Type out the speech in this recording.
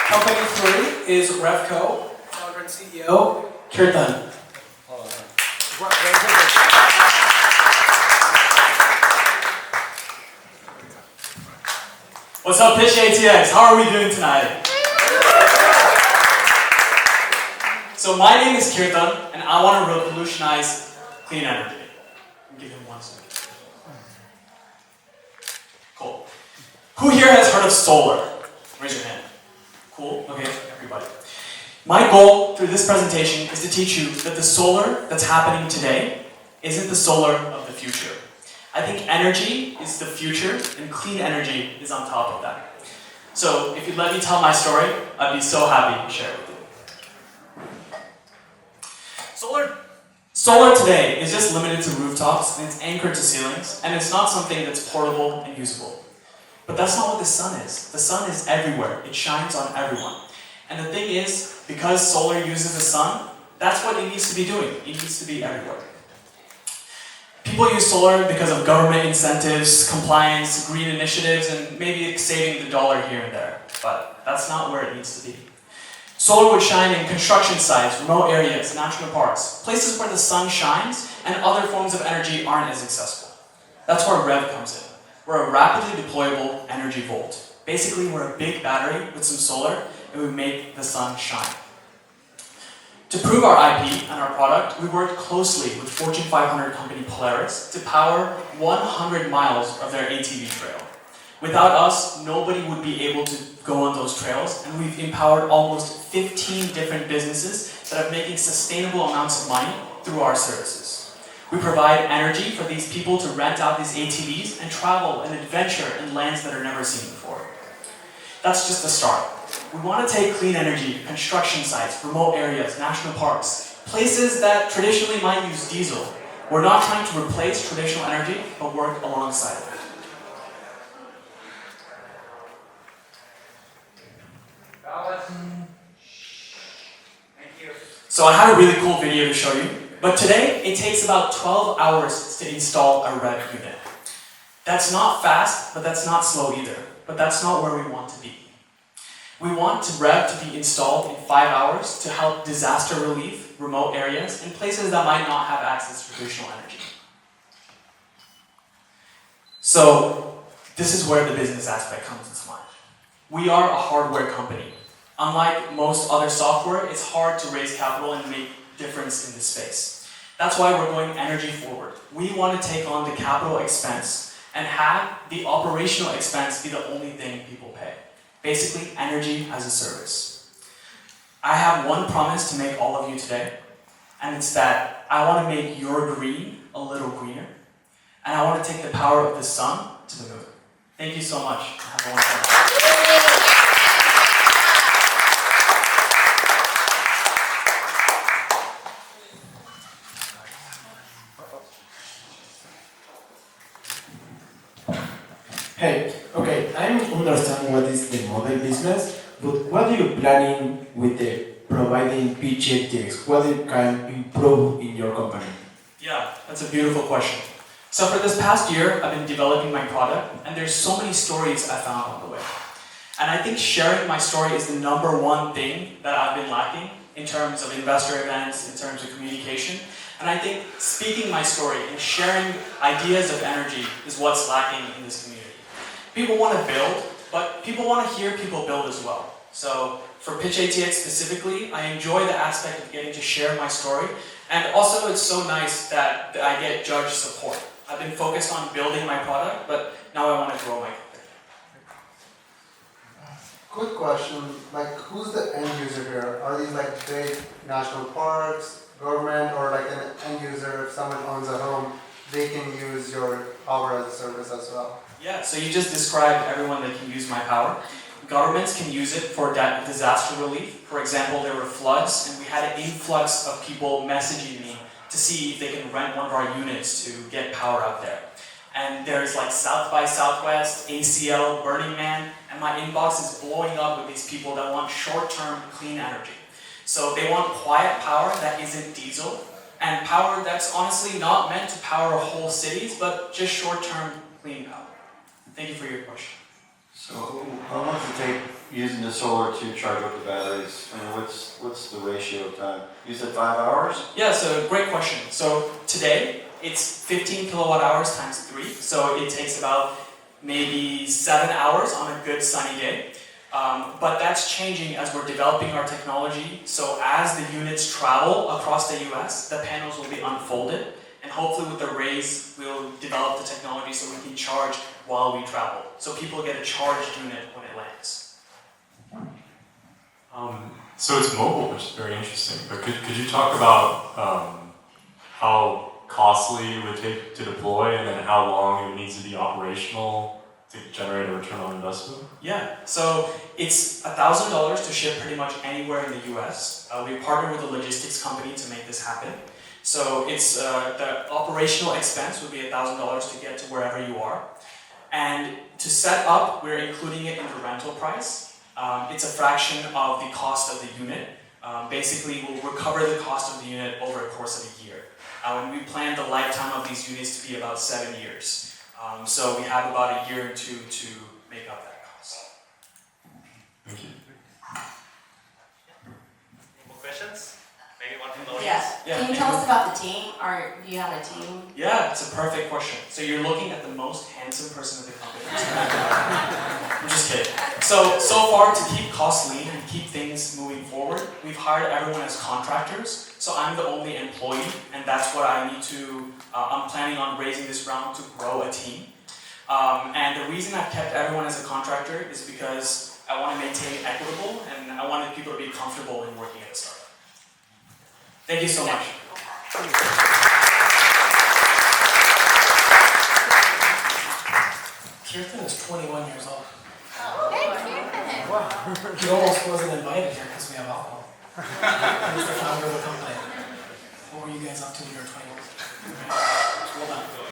Company 3 is Revco, founder and CEO, Kirtan. What's up, PitchATX? How are we doing tonight? So my name is Kirtan, and I want to revolutionize clean energy. Give him 1 second. Cool. Who here has heard of solar? Raise your hand. Cool. Okay, everybody. My goal through this presentation is to teach you that the solar that's happening today isn't the solar of the future. I think energy is the future, and clean energy is on top of that. So if you'd let me tell my story, I'd be so happy to share it with you. Solar today is just limited to rooftops, and it's anchored to ceilings, and it's not something that's portable and usable. But that's not what the sun is. The sun is everywhere. It shines on everyone. And the thing is, because solar uses the sun, that's what it needs to be doing. It needs to be everywhere. People use solar because of government incentives, compliance, green initiatives, and maybe saving the dollar here and there. But that's not where it needs to be. Solar would shine in construction sites, remote areas, national parks, places where the sun shines and other forms of energy aren't as accessible. That's where Rev comes in. We're a rapidly deployable energy vault. Basically, we're a big battery with some solar, and we make the sun shine. To prove our IP and our product, we worked closely with Fortune 500 company Polaris to power 100 miles of their ATV trail. Without us, nobody would be able to go on those trails, and we've empowered almost 15 different businesses that are making sustainable amounts of money through our services. We provide energy for these people to rent out these ATVs and travel and adventure in lands that are never seen before. That's just the start. We want to take clean energy, construction sites, remote areas, national parks, places that traditionally might use diesel. We're not trying to replace traditional energy, but work alongside it. So I had a really cool video to show you, but today it takes about 12 hours to install a Rev unit. That's not fast, but that's not slow either. But that's not where we want to be. We want Rev to be installed in 5 hours to help disaster relief, remote areas, and places that might not have access to traditional energy. So this is where the business aspect comes into mind. We are a hardware company. Unlike most other software, it's hard to raise capital and make difference in this space. That's why we're going energy forward. We want to take on the capital expense and have the operational expense be the only thing people pay. Basically, energy as a service. I have one promise to make all of you today, and it's that I want to make your green a little greener, and I want to take the power of the sun to the moon. Thank you so much. Have a wonderful night. Hey, okay, I'm understanding what is the model business, but what are you planning with the providing PitchATX? What you can improve in your company? Yeah, that's a beautiful question. So for this past year, I've been developing my product, and there's so many stories I found on the way. And I think sharing my story is the #1 thing that I've been lacking in terms of investor events, in terms of communication. And I think speaking my story and sharing ideas of energy is what's lacking in this community. People want to build, but people want to hear people build as well. So for PitchATX specifically, I enjoy the aspect of getting to share my story. And also it's so nice that I get judge support. I've been focused on building my product, but now I want to grow my company. Quick question, like who's the end user here? Are these like big national parks, government, or like an end user, if someone owns a home, they can use your power as a service as well? Yeah, so you just described everyone that can use my power. Governments can use it for disaster relief. For example, there were floods, and we had an influx of people messaging me to see if they can rent one of our units to get power out there. And there's like South by Southwest, ACL, Burning Man, and my inbox is blowing up with these people that want short-term clean energy. So they want quiet power that isn't diesel, and power that's honestly not meant to power whole cities, but just short-term clean power. Thank you for your question. So how much it take using the solar to charge up the batteries? I mean, what's the ratio of time? You said 5 hours? Yeah, so great question. So today, it's 15 kilowatt hours times 3, so it takes about maybe 7 hours on a good sunny day. But that's changing as we're developing our technology. So as the units travel across the US, the panels will be unfolded. And hopefully with the raise, we'll develop the technology so we can charge while we travel. So people get a charged unit when it lands. So it's mobile, which is very interesting. But could you talk about how costly it would take to deploy and then how long it needs to be operational to generate a return on investment? Yeah, so it's $1,000 to ship pretty much anywhere in the US. We partnered with a logistics company to make this happen. So it's the operational expense would be $1,000 to get to wherever you are. And to set up, we're including it in the rental price. It's a fraction of the cost of the unit. Basically, we'll recover the cost of the unit over a course of a year. And we plan the lifetime of these units to be about 7 years. So we have about a year or two to make up that cost. Thank you. Any more questions? Maybe one from the audience? Yes. Yeah. Can you tell us about the team? Or do you have a team? Yeah, it's a perfect question. So you're looking at the most handsome person in the company. I'm just kidding. So far, to keep costs lean and keep things moving forward, we've hired everyone as contractors. So I'm the only employee, and that's what I need to, I'm planning on raising this round to grow a team. And the reason I've kept everyone as a contractor is because I want to maintain it equitable, and I wanted people to be comfortable in working at a startup. Thank you so much. Kirtan is 21 years old. Hey, Kirtan. He almost wasn't invited here because we have alcohol. He's the founder of the company. What were you guys up to when you were 21?